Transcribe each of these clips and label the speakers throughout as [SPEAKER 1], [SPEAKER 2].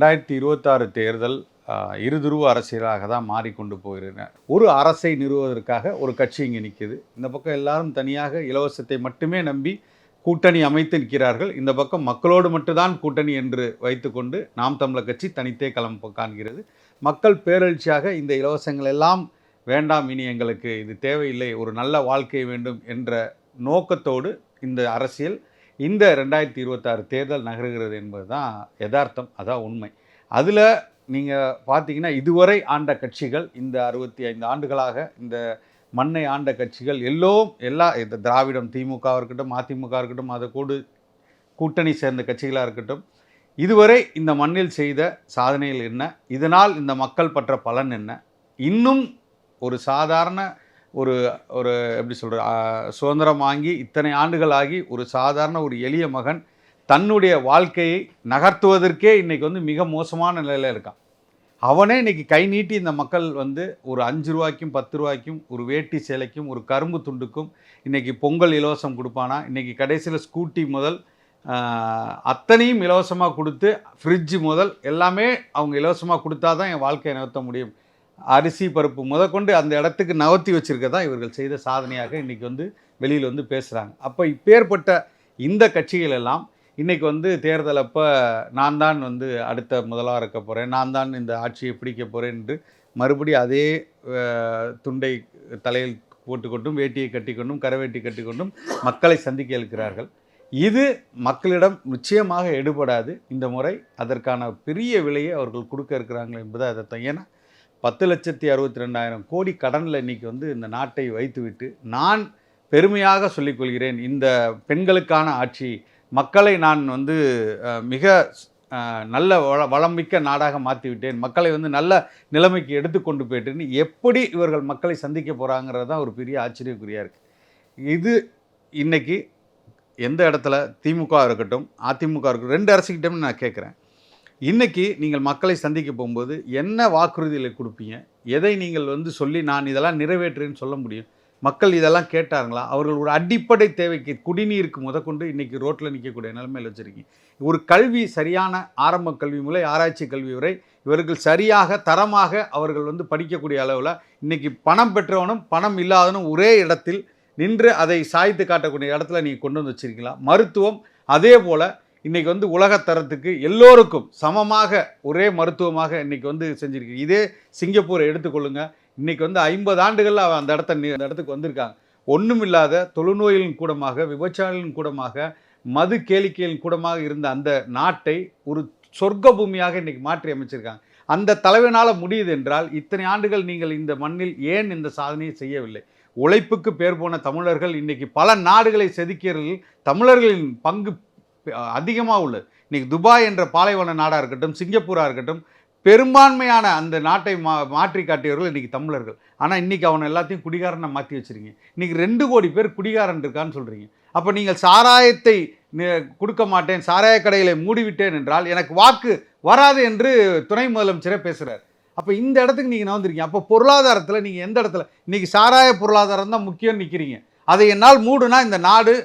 [SPEAKER 1] 2026 தேர்தல் இருதுருவ அரசியலாக தான் மாறிக்கொண்டு போகிறன. ஒரு அரசை நிறுவுவதற்காக ஒரு கட்சி இங்கே நிற்குது. இந்த பக்கம் எல்லாரும் தனியாக இலவசத்தை மட்டுமே நம்பி கூட்டணி அமைத்து நிற்கிறார்கள். இந்த பக்கம் மக்களோடு மட்டும்தான் கூட்டணி என்று வைத்துக்கொண்டு நாம் தமிழர் கட்சி தனித்தே களம் காண்கிறது. மக்கள் பேரெழுச்சியாக இந்த இலவசங்கள் எல்லாம் வேண்டாம், இனி எங்களுக்கு இது தேவையில்லை, ஒரு நல்ல வாழ்க்கை வேண்டும் என்ற நோக்கத்தோடு இந்த அரசியல் இந்த 2026 தேர்தல் நகருகிறது என்பது தான் யதார்த்தம், அதான் உண்மை. அதில் நீங்கள் பார்த்தீங்கன்னா இதுவரை ஆண்ட கட்சிகள், இந்த 65 ஆண்டுகளாக இந்த மண்ணை ஆண்ட கட்சிகள் எல்லா இந்த திராவிடம், திமுக இருக்கட்டும், அதிமுக இருக்கட்டும், அதை கூட்டணி சேர்ந்த கட்சிகளாக இருக்கட்டும், இதுவரை இந்த மண்ணில் செய்த சாதனைகள் என்ன, இதனால் இந்த மக்கள் பற்ற பலன் என்ன, இன்னும் ஒரு சாதாரண ஒரு எப்படி சொல்கிற சுதந்திரம் வாங்கி இத்தனை ஆண்டுகள் ஆகி ஒரு சாதாரண ஒரு எளிய மகன் தன்னுடைய வாழ்க்கையை நகர்த்துவதற்கே இன்றைக்கி மிக மோசமான நிலையில் இருக்கான். அவனே இன்றைக்கி கை நீட்டி இந்த மக்கள் ஒரு 5 ரூபாய்க்கும் 10 ரூபாய்க்கும் ஒரு வேட்டி சேலைக்கும் ஒரு கரும்பு துண்டுக்கும் இன்றைக்கி பொங்கல் இலவசம் கொடுப்பானா, இன்றைக்கி கடைசியில் ஸ்கூட்டி முதல் அத்தனையும் இலவசமாக கொடுத்து ஃப்ரிட்ஜு முதல் எல்லாமே அவங்க இலவசமாக கொடுத்தா தான் என் வாழ்க்கையை நகர்த்த முடியும், அரிசி பருப்பு முதற்கொண்டு அந்த இடத்துக்கு நகர்த்தி வச்சுருக்கதா இவர்கள் செய்த சாதனையாக இன்றைக்கி வெளியில் பேசுகிறாங்க. அப்போ இப்பேற்பட்ட இந்த கட்சிகள் எல்லாம் இன்றைக்கி தேர்தல் அப்போ நான் தான் அடுத்த முதல்வராக இருக்க போகிறேன், நான் தான் இந்த ஆட்சியை பிடிக்க போகிறேன் என்று மறுபடியும் அதே துண்டை தலையில் போட்டுக்கொண்டும் வேட்டியை கட்டிக்கொண்டும் கரவேட்டி கட்டிக்கொண்டும் மக்களை சந்திக்க இருக்கிறார்கள். இது மக்களிடம் நிச்சயமாக எடுபடாது. இந்த முறை அதற்கான பெரிய விலையை அவர்கள் கொடுக்க இருக்கிறாங்க என்பதை அதை ஏன்னா 10,62,200 கோடி கடனில் இன்றைக்கி இந்த நாட்டை வைத்துவிட்டு நான் பெருமையாக சொல்லிக்கொள்கிறேன், இந்த பெண்களுக்கான ஆட்சி, மக்களை நான் மிக நல்ல வளமிக்க நாடாக மாற்றிவிட்டேன், மக்களை நல்ல நிலைமைக்கு எடுத்துக்கொண்டு போயிட்டேன்னு எப்படி இவர்கள் மக்களை சந்திக்க போகிறாங்கிறது தான் ஒரு பெரிய ஆச்சரியக்குறியாக இருக்குது. இது இன்றைக்கி எந்த இடத்துல திமுக இருக்கட்டும் அதிமுக இருக்கட்டும் 2 அரசுக்கிட்டே நான் கேட்குறேன், இன்றைக்கி நீங்கள் மக்களை சந்திக்க போகும்போது என்ன வாக்குறுதிகளை கொடுப்பீங்க, எதை நீங்கள் சொல்லி நான் இதெல்லாம் நிறைவேற்றுறேன்னு சொல்ல முடியும்? மக்கள் இதெல்லாம் கேட்டாங்களா? அவர்கள் ஒரு அடிப்படை தேவைக்கு குடிநீருக்கு முதற்கொண்டு இன்றைக்கி ரோட்டில் நிற்கக்கூடிய நிலைமையில் வச்சுருக்கீங்க. ஒரு கல்வி, சரியான ஆரம்ப கல்வி முதல் ஆராய்ச்சி கல்வி வரை இவர்கள் சரியாக தரமாக அவர்கள் படிக்கக்கூடிய அளவில் இன்றைக்கி பணம் பெற்றவனும் பணம் இல்லாதவனும் ஒரே இடத்தில் நின்று அதை சாய்த்து காட்டக்கூடிய இடத்துல நீங்கள் கொண்டு வச்சுருக்கீங்களா? மருத்துவம் அதே போல் இன்றைக்கி உலகத்தரத்துக்கு எல்லோருக்கும் சமமாக ஒரே மருத்துவமாக இன்றைக்கி செஞ்சுருக்கீங்க. இதே சிங்கப்பூரை எடுத்துக்கொள்ளுங்கள், இன்றைக்கி 50 ஆண்டுகளில் அந்த இடத்துக்கு வந்திருக்காங்க. ஒன்றும் இல்லாத தொழுநோய்களின் கூடமாக, விபச்சாரங்களின் கூடமாக, மது கேளிக்கைகளின் கூடமாக இருந்த அந்த நாட்டை ஒரு சொர்க்க பூமியாக இன்றைக்கி மாற்றி அமைச்சிருக்காங்க. அந்த தலைவனால் முடியுது என்றால் இத்தனை ஆண்டுகள் நீங்கள் இந்த மண்ணில் ஏன் இந்த சாதனையை செய்யவில்லை? உழைப்புக்கு பேர் போன தமிழர்கள் இன்றைக்கி பல நாடுகளை செதுக்கிறதில் தமிழர்களின் பங்கு அதிகமாக உள்ளது. இன்றைக்கி துபாய் என்ற பாலைவன நாடாக இருக்கட்டும், சிங்கப்பூராக இருக்கட்டும், பெரும்பான்மையான அந்த நாட்டை மாற்றி காட்டியவர்கள் இன்றைக்கி தமிழர்கள். ஆனால் இன்றைக்கி அவனை எல்லாத்தையும் குடிகாரனை மாற்றி வச்சுருங்க. இன்றைக்கி 2 கோடி பேர் குடிகாரன் இருக்கான்னு சொல்கிறீங்க. அப்போ நீங்கள் சாராயத்தை கொடுக்க மாட்டேன், சாராய கடைகளை மூடிவிட்டேன் என்றால் எனக்கு வாக்கு வராது என்று துணை முதலமைச்சரே பேசுகிறார். அப்போ இந்த இடத்துக்கு நீங்கள் நகர்ந்துருக்கீங்க. அப்போ பொருளாதாரத்தில் நீங்கள் எந்த இடத்துல இன்றைக்கி சாராய பொருளாதாரம் தான் முக்கியம் நிற்கிறீங்க. அதை என்னால் மூடுனா இந்த நாடு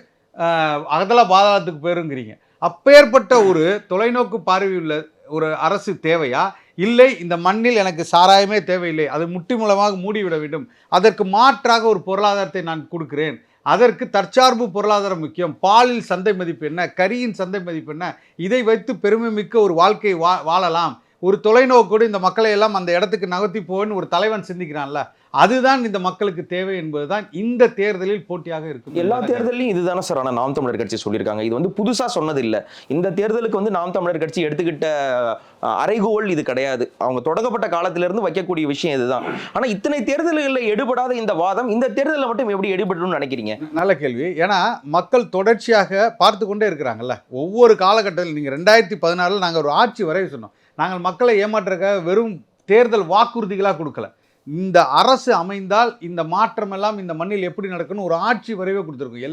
[SPEAKER 1] அகதல பாதாளத்துக்கு போயிருங்கிறீங்க. அப்பேற்பட்ட ஒரு தொலைநோக்கு பார்வையுள்ள ஒரு அரசு தேவையா? இல்லை, இந்த மண்ணில் எனக்கு சாராயமே தேவையில்லை, அது முட்டி மூலமாக மூடிவிட வேண்டும், அதற்கு மாற்றாக ஒரு பொருளாதாரத்தை நான் கொடுக்கிறேன், அதற்கு தற்சார்பு பொருளாதாரம் முக்கியம், பாலில் சந்தை மதிப்பு என்ன, கரியின் சந்தை மதிப்பு என்ன, இதை வைத்து பெருமை மிக்க ஒரு வாழ்க்கை வாழலாம், ஒரு தொலைநோக்கோடு இந்த மக்களை எல்லாம் அந்த இடத்துக்கு நகர்த்தி போவேன்னு ஒரு தலைவன் சிந்திக்கிறான்ல, அதுதான் இந்த மக்களுக்கு தேவை என்பதுதான் இந்த தேர்தலில் போட்டியாக இருக்கும்.
[SPEAKER 2] எல்லா தேர்தலையும் இதுதானே சார். ஆனால் நாம் தமிழர் கட்சி சொல்லியிருக்காங்க, இது புதுசா சொன்னது இல்லை. இந்த தேர்தலுக்கு நாம் தமிழர் கட்சி எடுத்துக்கிட்ட அறைகோல் இது கிடையாது. அவங்க தொடங்கப்பட்ட காலத்திலிருந்து வைக்கக்கூடிய விஷயம் இதுதான். ஆனா இத்தனை தேர்தல்களில் எடுபடாத இந்த வாதம் இந்த தேர்தலில் மட்டும் எப்படி எடுபடணும்னு நினைக்கிறீங்க?
[SPEAKER 1] நல்ல கேள்வி. ஏன்னா மக்கள் தொடர்ச்சியாக பார்த்து கொண்டே இருக்கிறாங்கல்ல. ஒவ்வொரு காலகட்டத்தில் நீங்கள் 2014 நாங்கள் ஒரு ஆட்சி வரைய சொன்னோம். நாங்கள் மக்களை ஏமாற்றுறதுக்காக வெறும் தேர்தல் வாக்குறுதிகளாக கொடுக்கல. இந்த அரசு அமைந்தால் இந்த மாற்றம் எல்லாம் இந்த மண்ணில் எப்படி நடக்கணும் ஒரு ஆட்சி வரைவே கொடுத்துருக்கோம்.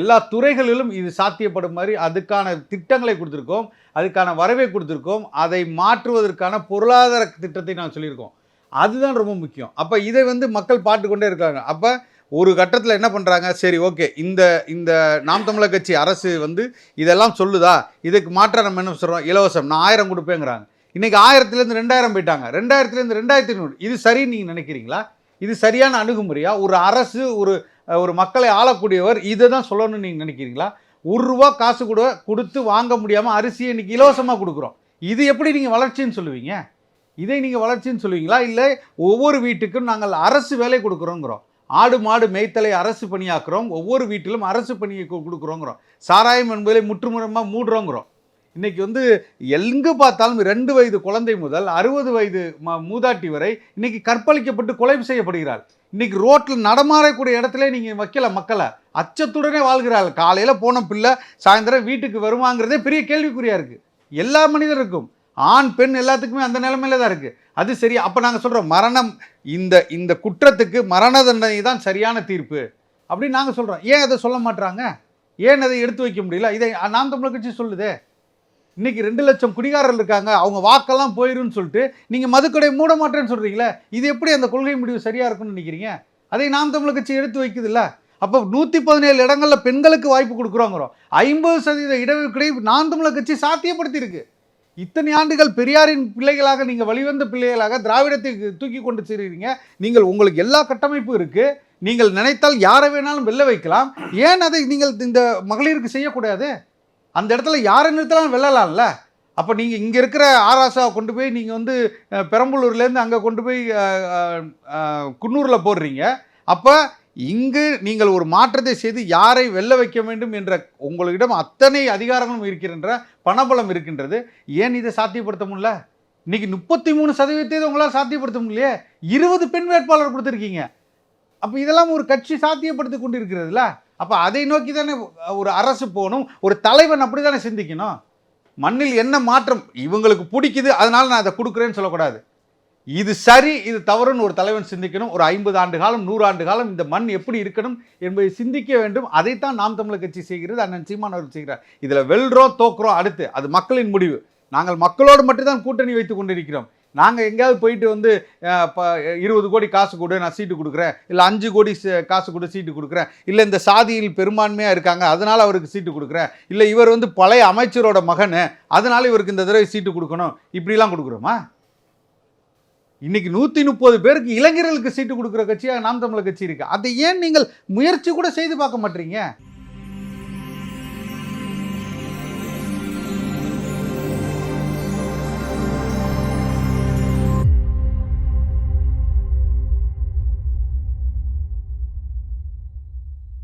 [SPEAKER 1] எல்லா துறைகளிலும் இது சாத்தியப்படும் மாதிரி அதுக்கான திட்டங்களை கொடுத்துருக்கோம், அதுக்கான வரவை கொடுத்துருக்கோம், அதை மாற்றுவதற்கான பொருளாதார திட்டத்தை நான் சொல்லியிருக்கோம். அதுதான் ரொம்ப முக்கியம். அப்போ இதை மக்கள் பார்த்து கொண்டே இருக்காங்க. அப்போ ஒரு கட்டத்தில் என்ன பண்ணுறாங்க, சரி ஓகே, இந்த நாம் தமிழர் கட்சி அரசு இதெல்லாம் சொல்லுதா, இதுக்கு மாற்ற நம்ம என்ன சொல்கிறோம், இலவசம் நான் 1000 கொடுப்பேங்கிறாங்க. இன்னைக்கு 1000லேருந்து 2000 போயிட்டாங்க, 2000லேருந்து 2500. இது சரின்னு நீங்கள் நினைக்கிறீங்களா? இது சரியான அணுகுமுறையா? ஒரு அரசு ஒரு மக்களை ஆளக்கூடியவர் இதை தான் சொல்லணும்னு நீங்கள் நினைக்கிறீங்களா? ரூ. 1 காசு கொடுத்து வாங்க முடியாமல் அரிசியை இன்னைக்கு இலவசமாக கொடுக்குறோம். இது எப்படி நீங்கள் வளர்ச்சின்னு சொல்லுவீங்க? இதை நீங்கள் வளர்ச்சின்னு சொல்லுவீங்களா? இல்லை ஒவ்வொரு வீட்டுக்கும் நாங்கள் அரசு வேலை கொடுக்குறோங்கிறோம். ஆடு மாடு மேய்த்தலை அரசு பணியாக்குறோம், ஒவ்வொரு வீட்டிலும் அரசு பணியை கொடுக்குறோங்கிறோம். சாராயம் என்பதை முற்றுமுறமாக மூடுறோங்கிறோம். இன்னைக்கு எங்கு பார்த்தாலும் 2 வயது குழந்தை முதல் 60 வயது மூதாட்டி வரை இன்னைக்கு கற்பழிக்கப்பட்டு கொலை செய்யப்படுகிறாள். இன்னைக்கு ரோட்டில் நடமாறக்கூடிய இடத்துல நீங்கள் வைக்கல மக்களை, அச்சத்துடனே வாழ்கிறாள். காலையில் போன பிள்ளை சாயந்தரம் வீட்டுக்கு வருவாங்கிறதே பெரிய கேள்விக்குறியாக இருக்குது. எல்லா மனிதருக்கும், ஆண் பெண் எல்லாத்துக்குமே அந்த நிலைமையில தான் இருக்குது. அது சரி. அப்போ நாங்கள் சொல்கிறோம் மரணம், இந்த குற்றத்துக்கு மரண தண்டனை தான் சரியான தீர்ப்பு அப்படின்னு நாங்கள் சொல்கிறோம். ஏன் அதை சொல்ல மாட்டாங்க? ஏன் அதை எடுத்து வைக்க முடியல? இதை நாம் தமிழர் கட்சி சொல்லுதே. இன்னைக்கு 2 லட்சம் குடிகாரர்கள் இருக்காங்க, அவங்க வாக்கெல்லாம் போயிருன்னு சொல்லிட்டு நீங்கள் மதுக்கடை மூட மாட்டேன்னு சொல்கிறீங்களே, இது எப்படி அந்த கொள்கை முடிவு சரியாக இருக்குன்னு நினைக்கிறீங்க? அதை நாம் தமிழர் கட்சி எடுத்து வைக்குதுல்ல. அப்போ 117 இடங்களில் பெண்களுக்கு வாய்ப்பு கொடுக்குறோங்கிறோம். 50% இடஒதுக்கீடை நாம் தமிழர் கட்சி சாத்தியப்படுத்தியிருக்கு. இத்தனை ஆண்டுகள் பெரியாரின் பிள்ளைகளாக நீங்கள் வழிவந்த பிள்ளைகளாக திராவிடத்தை தூக்கி கொண்டு செல்கிறீங்க. உங்களுக்கு எல்லா கட்டமைப்பும் இருக்குது, நீங்கள் நினைத்தால் யாரை வேணாலும் வெல்ல வைக்கலாம். ஏன் அதை நீங்கள் இந்த மகளிருக்கு செய்யக்கூடாது? அந்த இடத்துல யாரை நிறுத்தலாம் வெல்லலாம்ல. அப்போ நீங்கள் இங்கே இருக்கிற ஆராசாவை கொண்டு போய் நீங்கள் பெரம்பலூர்லேருந்து அங்கே கொண்டு போய் குன்னூரில் போடுறீங்க. அப்போ இங்கு நீங்கள் ஒரு மாற்றத்தை செய்து யாரை வெல்ல வைக்க வேண்டும் என்ற உங்களிடம் அத்தனை அதிகாரங்களும் இருக்கின்ற பணபலம் இருக்கின்றது. ஏன் இதை சாத்தியப்படுத்த முடியல? இன்னைக்கு 33% உங்களால் சாத்தியப்படுத்த முடியலையே. 20 பெண் வேட்பாளர் கொடுத்துருக்கீங்க. அப்போ இதெல்லாம் ஒரு கட்சி சாத்தியப்படுத்தி கொண்டு இருக்கிறதுல. அப்போ அதை நோக்கி தானே ஒரு அரசு போகணும், ஒரு தலைவன் அப்படி தானே சிந்திக்கணும். மண்ணில் என்ன மாற்றம் இவங்களுக்கு பிடிக்குது அதனால நான் அதை கொடுக்குறேன்னு சொல்லக்கூடாது. இது சரி இது தவறுன்னு ஒரு தலைவன் சிந்திக்கணும். ஒரு 50 ஆண்டு காலம் 100 ஆண்டு காலம் இந்த மண் எப்படி இருக்கணும் என்பதை சிந்திக்க வேண்டும். அதைத்தான் நாம் தமிழர் கட்சி செய்கிறது, அண்ணன் சீமான் அவர்கள் செய்கிறார். இதில் வெல்றோம் தோக்குறோம் அடுத்து அது மக்களின் முடிவு. நாங்கள் மக்களோடு மட்டும்தான் கூட்டணி வைத்து கொண்டிருக்கிறோம். நாங்கள் எங்கேயாவது போயிட்டு 20 கோடி காசு கொடு நான் சீட்டு கொடுக்குறேன், இல்லை 5 கோடி காசு கொடு சீட்டு கொடுக்குறேன், இல்லை இந்த சாதியில் பெரும்பான்மையாக இருக்காங்க அதனால் அவருக்கு சீட்டு கொடுக்குறேன், இல்லை இவர் பழைய அமைச்சரோட மகன் அதனால் இவருக்கு இந்த தடவை சீட்டு கொடுக்கணும், இப்படிலாம் கொடுக்குறோமா? இன்னைக்கு 130 பேருக்கு இளைஞர்களுக்கு சீட்டு கொடுக்குற கட்சியாக நாம் தமிழர் கட்சி இருக்குது. அதை ஏன் நீங்கள் முயற்சி கூட செய்து பார்க்க மாட்டீங்க?